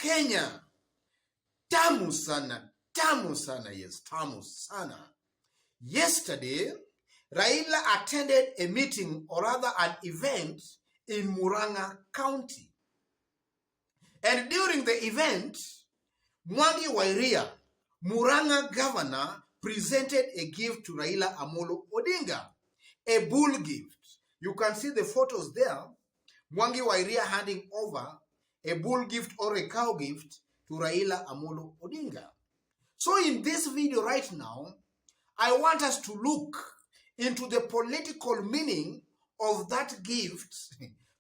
Kenya. Tamu sana, yes, tamu sana. Yesterday, Raila attended a meeting, or rather an event, in Murang'a County. And during the event, Mwangi Wa Iria, Murang'a governor, presented a gift to Raila Amolo Odinga, a bull gift. You can see the photos there. Mwangi Wa Iria handing over a bull gift or a cow gift to Raila Amolo Odinga. So in this video right now, I want us to look into the political meaning of that gift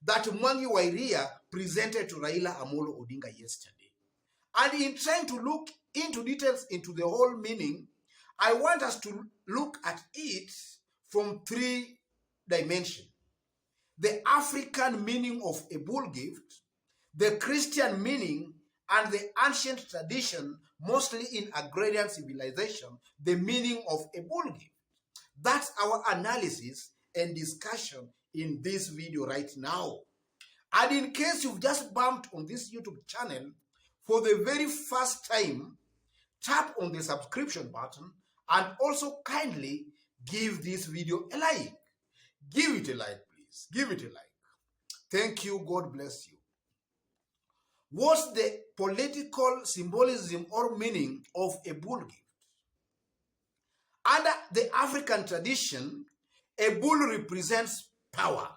that Mwangi Wa Iria presented to Raila Amolo Odinga yesterday. And in trying to look into details into the whole meaning, I want us to look at it from three dimensions. The African meaning of a bull gift, the Christian meaning, and the ancient tradition, mostly in agrarian civilization, the meaning of a bull gift. That's our analysis and discussion in this video right now. And in case you've just bumped on this YouTube channel for the very first time, tap on the subscription button and also kindly give this video a like. Give it a like, please. Give it a like. Thank you. God bless you. What's the political symbolism or meaning of a bull gift? Under the African tradition, a bull represents power.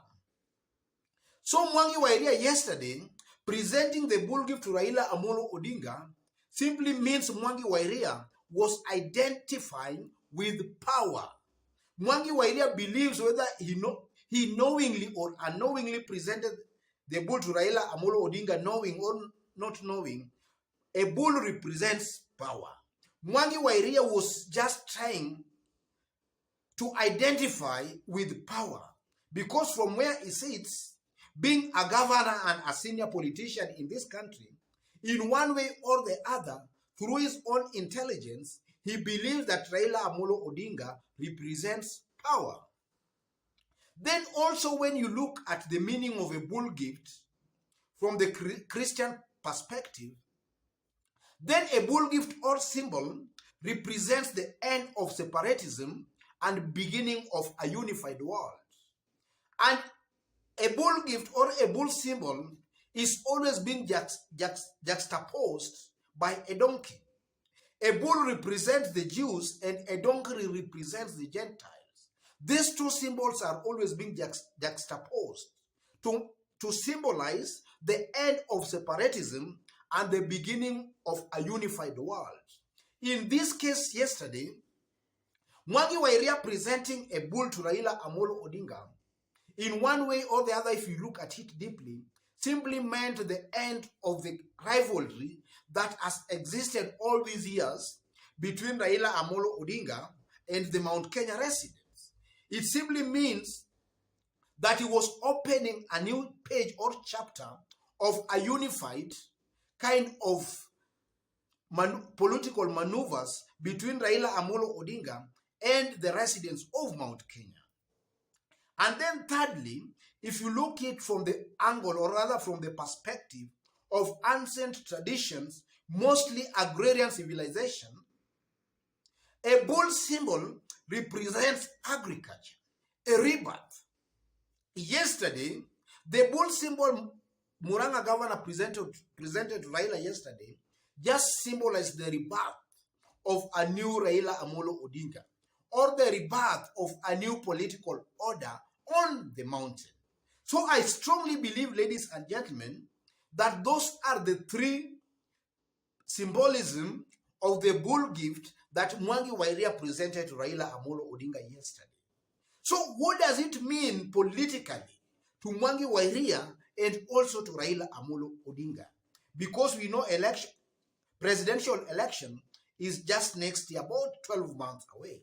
So Mwangi Wa Iria yesterday, presenting the bull gift to Raila Amolo Odinga, simply means Mwangi Wa Iria was identifying with power. Mwangi Wa Iria believes whether he knowingly or unknowingly presented the bull to Raila Amolo Odinga, knowing or not knowing, a bull represents power. Mwangi Wa Iria was just trying to identify with power, because from where he sits, being a governor and a senior politician in this country, in one way or the other, through his own intelligence, he believes that Raila Amolo Odinga represents power. Then also when you look at the meaning of a bull gift from the Christian perspective, then a bull gift or symbol represents the end of separatism and beginning of a unified world. And a bull gift or a bull symbol is always being juxtaposed by a donkey. A bull represents the Jews and a donkey represents the Gentiles. These two symbols are always being juxtaposed to symbolize the end of separatism and the beginning of a unified world. In this case yesterday, Mwangi Wa Iria presenting a bull to Raila Amolo Odinga, in one way or the other, if you look at it deeply, simply meant the end of the rivalry that has existed all these years between Raila Amolo Odinga and the Mount Kenya residents. It simply means that he was opening a new page or chapter of a unified kind of political maneuvers between Raila Amolo Odinga and the residents of Mount Kenya. And then thirdly, if you look at it from the angle, or rather from the perspective of ancient traditions, mostly agrarian civilization, a bull symbol represents agriculture, a rebirth. Yesterday, the bull symbol Murang'a governor presented to Raila yesterday just symbolized the rebirth of a new Raila Amolo Odinga, or the rebirth of a new political order on the mountain. So I strongly believe, ladies and gentlemen, that those are the three symbolism of the bull gift that Mwangi Wa Iria presented to Raila Amolo Odinga yesterday. So what does it mean politically to Mwangi Wa Iria and also to Raila Amolo Odinga? Because we know presidential election is just next year, about 12 months away.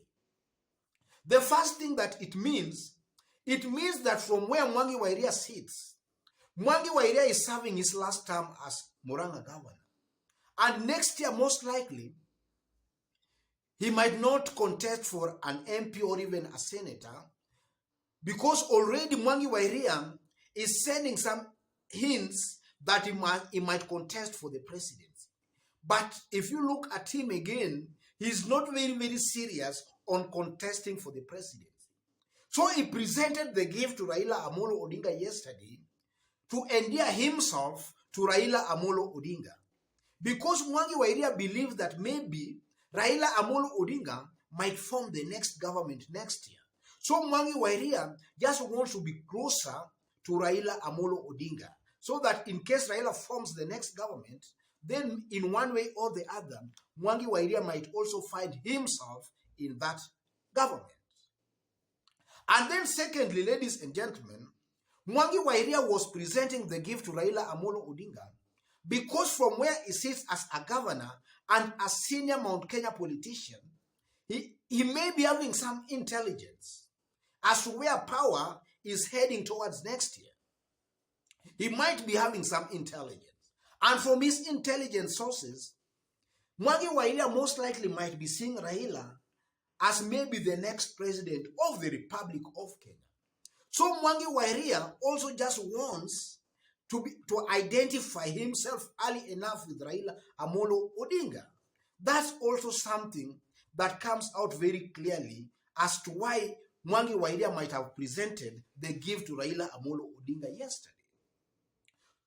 The first thing that it means that from where Mwangi Wa Iria sits, Mwangi Wa Iria is serving his last term as Murang'a governor. And next year, most likely, he might not contest for an MP or even a senator, because already Mwangi Wa Iria is sending some hints that he might contest for the presidency. But if you look at him again, he's not very, very serious on contesting for the presidency. So he presented the gift to Raila Amolo Odinga yesterday to endear himself to Raila Amolo Odinga. Because Mwangi Wa Iria believed that maybe Raila Amolo Odinga might form the next government next year. So Mwangi Wa Iria just wants to be closer to Raila Amolo Odinga, so that in case Raila forms the next government, then in one way or the other, Mwangi Wa Iria might also find himself in that government. And then secondly, ladies and gentlemen, Mwangi Wa Iria was presenting the gift to Raila Amolo Odinga because from where he sits as a governor and a senior Mount Kenya politician, he may be having some intelligence as to where power is heading towards next year. He might be having some intelligence. And from his intelligence sources, Mwangi Wa Iria most likely might be seeing Raila as maybe the next president of the Republic of Kenya. So Mwangi Wa Iria also just wants to identify himself early enough with Raila Amolo Odinga. That's also something that comes out very clearly as to why Mwangi Wa Iria might have presented the gift to Raila Amolo Odinga yesterday.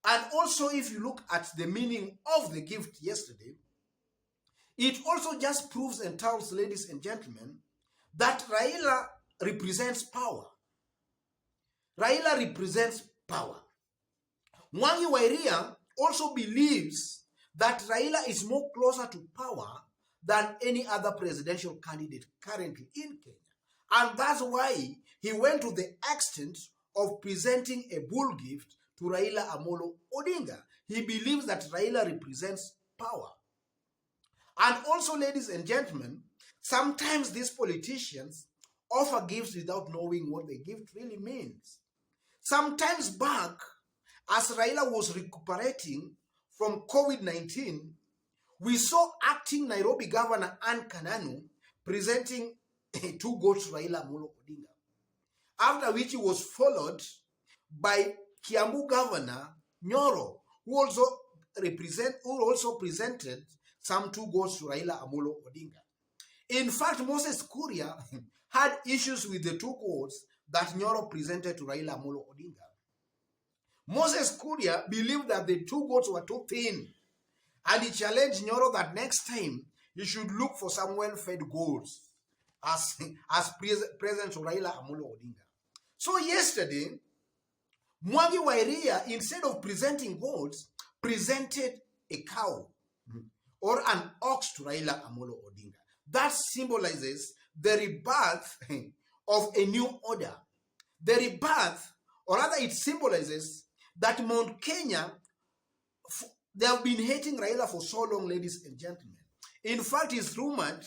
And also, if you look at the meaning of the gift yesterday, it also just proves and tells, ladies and gentlemen, that Raila represents power. Raila represents power. Mwangi Wa Iria also believes that Raila is more closer to power than any other presidential candidate currently in Kenya. And that's why he went to the extent of presenting a bull gift to Raila Amolo Odinga. He believes that Raila represents power. And also, ladies and gentlemen, sometimes these politicians offer gifts without knowing what the gift really means. Sometimes back, as Raila was recuperating from COVID-19, we saw acting Nairobi Governor Anne Kananu presenting 2 goats to Raila Amolo Odinga. After which he was followed by Kiambu Governor Nyoro, who also presented some 2 goats to Raila Amolo Odinga. In fact, Moses Kuria had issues with the 2 goats that Nyoro presented to Raila Amolo Odinga. Moses Kuria believed that the 2 goats were too thin, and he challenged Nyoro that next time he should look for some well-fed goats as present to Raila Amolo Odinga. So yesterday, Mwangi Wa Iria, instead of presenting goats, presented a cow or an ox to Raila Amolo Odinga. That symbolizes the rebirth of a new order. The rebirth, or rather it symbolizes that Mount Kenya, they have been hating Raila for so long, ladies and gentlemen. In fact, it's rumored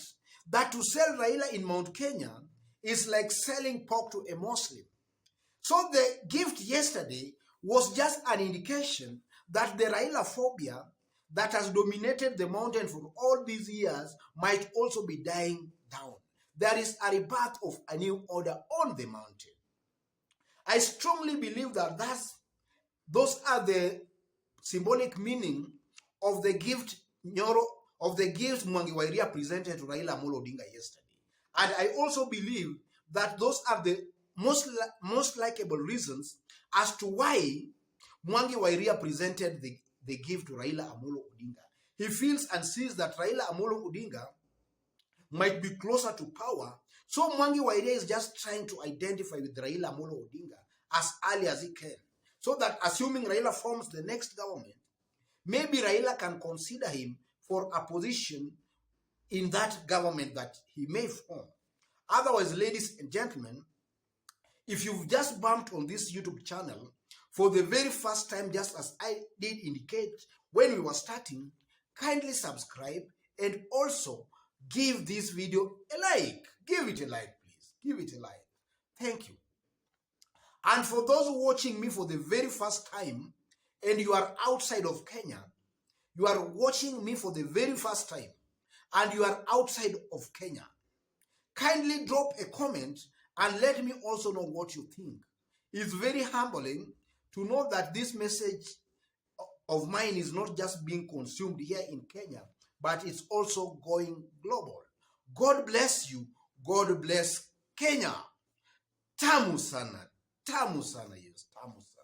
that to sell Raila in Mount Kenya is like selling pork to a Muslim. So the gift yesterday was just an indication that the Raila phobia that has dominated the mountain for all these years might also be dying down. There is a rebirth of a new order on the mountain. I strongly believe that those are the symbolic meaning of the gift Mwangi Wa Iria presented to Raila Amolo Odinga yesterday. And I also believe that those are the most likable reasons as to why Mwangi Wa Iria presented the gift to Raila Amolo Odinga. He feels and sees that Raila Amolo Odinga might be closer to power, so Mwangi Wa Iria is just trying to identify with Raila Amolo Odinga as early as he can, so that assuming Raila forms the next government, maybe Raila can consider him for a position in that government that he may form. Otherwise, ladies and gentlemen, if you've just bumped on this YouTube channel for the very first time, just as I did indicate when we were starting, kindly subscribe and also give this video a like. Give it a like, please. Give it a like. Thank you. And for those watching me for the very first time and you are outside of Kenya, you are watching me for the very first time and you are outside of Kenya, kindly drop a comment and let me also know what you think. It's very humbling to know that this message of mine is not just being consumed here in Kenya, but it's also going global. God bless you. God bless Kenya. Tamu sana. Tamu sana, yes. Tamu sana.